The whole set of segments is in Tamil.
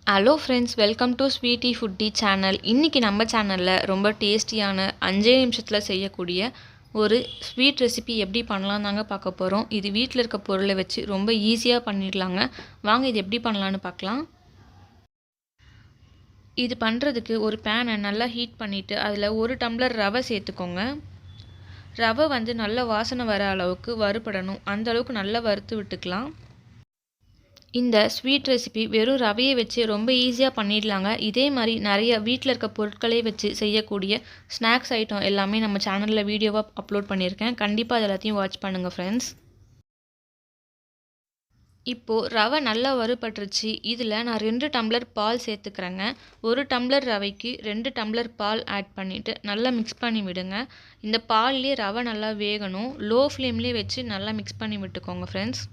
Hello friends, welcome to Sweety Footy channel. இன்றைக்கி நம்ம சேனலில் ரொம்ப டேஸ்டியான 5 நிமிஷத்தில் செய்யக்கூடிய ஒரு ஸ்வீட் ரெசிபி எப்படி பண்ணலாம் தாங்க பார்க்க போகிறோம். இது வீட்டில் இருக்க பொருளை வச்சு ரொம்ப ஈஸியாக பண்ணிடலாங்க. வாங்க இது எப்படி பண்ணலான்னு பார்க்கலாம். இது பண்ணுறதுக்கு ஒரு பேனை நல்லா ஹீட் பண்ணிவிட்டு அதில் 1 டம்ளர் ரவை சேர்த்துக்கோங்க. ரவை நல்ல வாசனை வர அளவுக்கு வறுபடணும். அந்த அளவுக்கு நல்லா வறுத்து விட்டுக்கலாம். இந்த ஸ்வீட் ரெசிபி வெறும் ரவையை வச்சு ரொம்ப ஈஸியாக பண்ணிடலாங்க. இதே மாதிரி நிறைய வீட்டில் இருக்க பொருட்களை வச்சு செய்யக்கூடிய ஸ்நாக்ஸ் ஐட்டம் எல்லாமே நம்ம சேனலில் வீடியோவாக அப்லோட் பண்ணியிருக்கேன். கண்டிப்பாக அது எல்லாத்தையும் வாட்ச் பண்ணுங்கள் ஃப்ரெண்ட்ஸ். இப்போது ரவை நல்லா வறுபட்டுருச்சு. இதில் நான் 2 டம்ளர் பால் சேர்த்துக்கிறேங்க. 1 டம்ளர் ரவைக்கு 2 டம்ளர் பால் ஆட் பண்ணிவிட்டு நல்லா மிக்ஸ் பண்ணி விடுங்க. இந்த பால்லேயே ரவை நல்லா வேகணும். லோ ஃப்ளேம்லேயே வச்சு நல்லா மிக்ஸ் பண்ணி விட்டுக்கோங்க ஃப்ரெண்ட்ஸ்.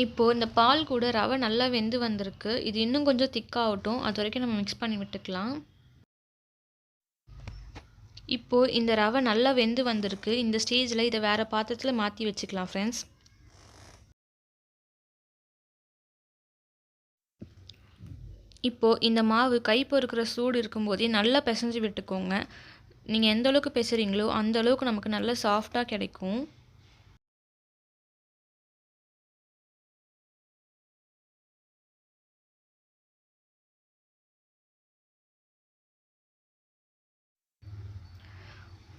இப்போது இந்த பால் கூட ரவை நல்லா வெந்து வந்திருக்கு. இது இன்னும் கொஞ்சம் திக்காகட்டும். அது வரைக்கும் நம்ம மிக்ஸ் பண்ணி விட்டுக்கலாம். இப்போது இந்த ரவை நல்லா வெந்து வந்திருக்கு. இந்த ஸ்டேஜில் இதை வேறு பாத்திரத்தில் மாற்றி வச்சுக்கலாம் ஃப்ரெண்ட்ஸ். இப்போது இந்த மாவு கை பொறுக்கிற சூடு இருக்கும்போதே நல்லா பிசைஞ்சு விட்டுக்கோங்க. நீங்கள் எந்த அளவுக்கு பிசைறீங்களோ அந்த அளவுக்கு நமக்கு நல்லா சாஃப்டாக கிடைக்கும்.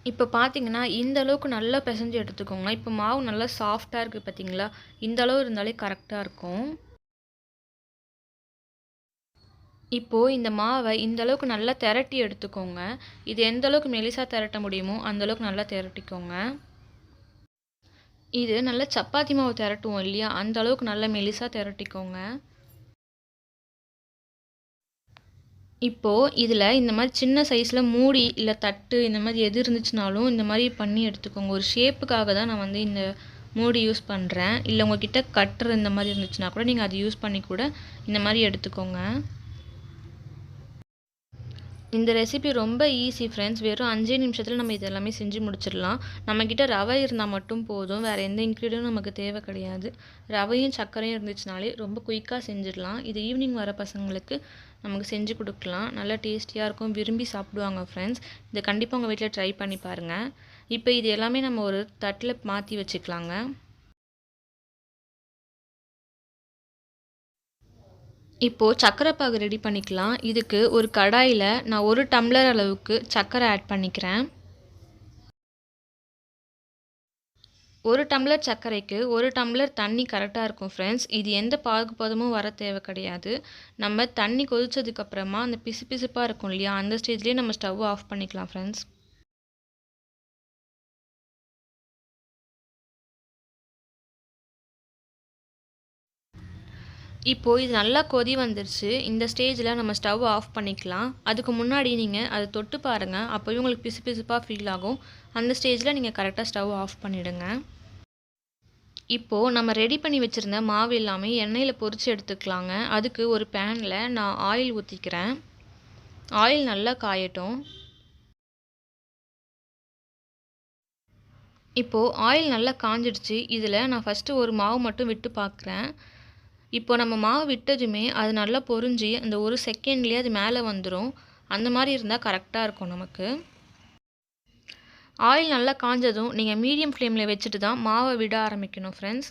இப்போ பார்த்தீங்கன்னா இந்த அளவுக்கு நல்லா பிசைஞ்சு எடுத்துக்கோங்க. இப்போ மாவு நல்லா சாஃப்டாக இருக்குது பார்த்தீங்களா? இந்த அளவு இருந்தாலே கரெக்டாக இருக்கும். இப்போது இந்த மாவை இந்த அளவுக்கு நல்லா திரட்டி எடுத்துக்கோங்க. இது எந்த அளவுக்கு மெலிசாக திரட்ட முடியுமோ அந்த அளவுக்கு நல்லா திரட்டிக்கோங்க. இது நல்லா சப்பாத்தி மாவு திரட்டுவோம் இல்லையா? அந்த அளவுக்கு நல்லா மெலிசாக திரட்டிக்கோங்க. இப்போது இதில் இந்த மாதிரி சின்ன சைஸில் மூடி இல்லை தட்டு இந்த மாதிரி எது இருந்துச்சுனாலும் இந்த மாதிரி பண்ணி எடுத்துக்கோங்க. ஒரு ஷேப்புக்காக தான் நான் இந்த மூடி யூஸ் பண்ணுறேன். இல்லை உங்கள்கிட்ட கட்டர் இந்த மாதிரி இருந்துச்சுன்னா கூட நீங்கள் அது யூஸ் பண்ணி கூட இந்த மாதிரி எடுத்துக்கோங்க. இந்த ரெசிபி ரொம்ப ஈஸி ஃப்ரெண்ட்ஸ். வெறும் 5 நிமிஷத்தில் நம்ம இது எல்லாமே செஞ்சு முடிச்சிடலாம். நம்மக்கிட்ட ரவை இருந்தால் மட்டும் போதும். வேறு எந்த இன்க்ரீடியும் நமக்கு தேவை கிடையாது. ரவையும் சர்க்கரையும் இருந்துச்சுனாலே ரொம்ப குயிக்காக செஞ்சிடலாம். இது ஈவினிங் வர பசங்களுக்கு நமக்கு செஞ்சு கொடுக்கலாம். நல்லா டேஸ்டியாக இருக்கும். விரும்பி சாப்பிடுவாங்க ஃப்ரெண்ட்ஸ். இதை கண்டிப்பாக உங்கள் வீட்டில் ட்ரை பண்ணி பாருங்கள். இப்போ இது எல்லாமே நம்ம ஒரு தட்டில் மாற்றி வச்சுக்கலாங்க. இப்போது சர்க்கரை பாகு ரெடி பண்ணிக்கலாம். இதுக்கு ஒரு கடாயில் நான் 1 டம்ளர் அளவுக்கு சர்க்கரை ஆட் பண்ணிக்கிறேன். 1 டம்ளர் சர்க்கரைக்கு 1 டம்ளர் தண்ணி கரெக்டாக இருக்கும் ஃப்ரெண்ட்ஸ். இது எந்த பாகுபதமும் வர தேவை கிடையாது. நம்ம தண்ணி கொதிச்சதுக்கப்புறமா அந்த பிசுபிசுப்பாக இருக்கும் இல்லையா? அந்த ஸ்டேஜ்லேயே நம்ம ஸ்டவ் ஆஃப் பண்ணிக்கலாம் ஃப்ரெண்ட்ஸ். இப்போது இது நல்லா கொதி வந்துருச்சு. இந்த ஸ்டேஜில் நம்ம ஸ்டவ் ஆஃப் பண்ணிக்கலாம். அதுக்கு முன்னாடி நீங்கள் அதை தொட்டு பாருங்கள். அப்போவே உங்களுக்கு பிசுபிசுப்பாக ஃபீல் ஆகும். அந்த ஸ்டேஜில் நீங்கள் கரெக்டாக ஸ்டவ் ஆஃப் பண்ணிவிடுங்க. இப்போது நம்ம ரெடி பண்ணி வச்சுருந்த மாவு எல்லாமே எண்ணெயில் பொரித்து எடுத்துக்கலாங்க. அதுக்கு ஒரு பேனில் நான் ஆயில் ஊற்றிக்கிறேன். ஆயில் நல்லா காயட்டும். இப்போது ஆயில் நல்லா காஞ்சிடுச்சு. இதில் நான் ஃபஸ்ட்டு ஒரு மாவு மட்டும் விட்டு பார்க்குறேன். இப்போ நம்ம மாவு விட்டதுமே அது நல்லா பொரிஞ்சு அந்த 1 செகண்ட்லேயே அது மேலே வந்துடும். அந்த மாதிரி இருந்தால் கரெக்டாக இருக்கும் நமக்கு. ஆயில் நல்லா காஞ்சதும் நீங்கள் மீடியம் ஃப்ளேமில் வச்சுட்டு தான் மாவை விட ஆரம்பிக்கணும் ஃப்ரெண்ட்ஸ்.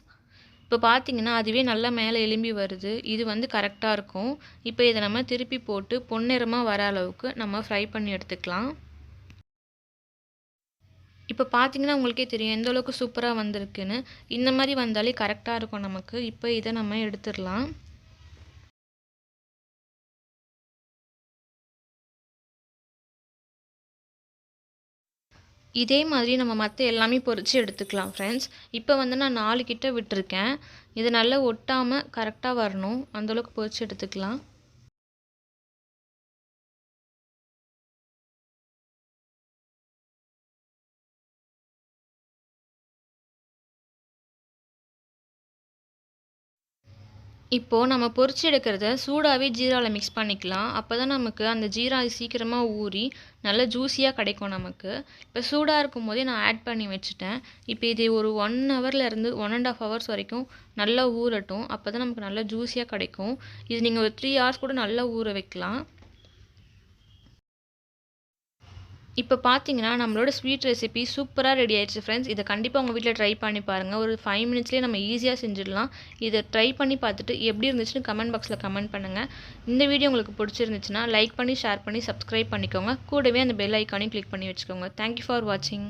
இப்போ பார்த்தீங்கன்னா அதுவே நல்லா மேலே எலும்பி வருது. இது கரெக்டாக இருக்கும். இப்போ இதை நம்ம திருப்பி போட்டு பொன்னிறமாக வர அளவுக்கு நம்ம ஃப்ரை பண்ணி எடுத்துக்கலாம். இப்போ பார்த்தீங்கன்னா உங்களுக்கே தெரியும் எந்த அளவுக்கு சூப்பராக வந்திருக்குன்னு. இந்த மாதிரி வந்தாலே கரெக்டாக இருக்கும் நமக்கு. இப்போ இதை நம்ம எடுத்துடலாம். இதே மாதிரி நம்ம மற்ற எல்லாமே பொரித்து எடுத்துக்கலாம் ஃப்ரெண்ட்ஸ். இப்போ நான் 4 கிட்ட விட்டுருக்கேன். இது நல்லா ஒட்டாமல் கரெக்டாக வரணும். அந்தளவுக்கு பொரித்து எடுத்துக்கலாம். இப்போது நம்ம பொரிச்சு எடுக்கிறத சூடாகவே ஜீராவில் மிக்ஸ் பண்ணிக்கலாம். அப்போ தான் நமக்கு அந்த ஜீரா சீக்கிரமாக ஊறி நல்லா ஜூஸியாக கிடைக்கும் நமக்கு. இப்போ சூடாக இருக்கும் போதே நான் ஆட் பண்ணி வச்சுட்டேன். இப்போ இது ஒரு 1 ஹவர்லேருந்து 1½ ஹவர்ஸ் வரைக்கும் நல்லா ஊறட்டும். அப்போ தான் நமக்கு நல்லா ஜூஸியாக கிடைக்கும். இது நீங்கள் ஒரு 3 ஹவர்ஸ் கூட நல்லா ஊற வைக்கலாம். இப்போ பார்த்தீங்கன்னா நம்மளோட ஸ்வீட் ரெசிபி சூப்பராக ரெடி ஆயிடுச்சு ஃப்ரெண்ட்ஸ். இதை கண்டிப்பாக உங்கள் வீட்டில் ட்ரை பண்ணி பாருங்கள். ஒரு 5 மினிட்ஸ்லேயே நம்ம ஈஸியாக செஞ்சிடலாம். இதை ட்ரை பண்ணி பார்த்துட்டு எப்படி இருந்துச்சுன்னு கமெண்ட் பாக்ஸில் கமெண்ட் பண்ணுங்கள். இந்த வீடியோ உங்களுக்கு பிடிச்சிருந்துச்சுன்னா லைக் பண்ணி, ஷேர் பண்ணி, சப்ஸ்கிரைப் பண்ணிக்கோங்க. கூடவே அந்த பெல் ஐக்கானையும் கிளிக் பண்ணி வச்சுக்கோங்க. தேங்க்யூ ஃபார் வாட்சிங்.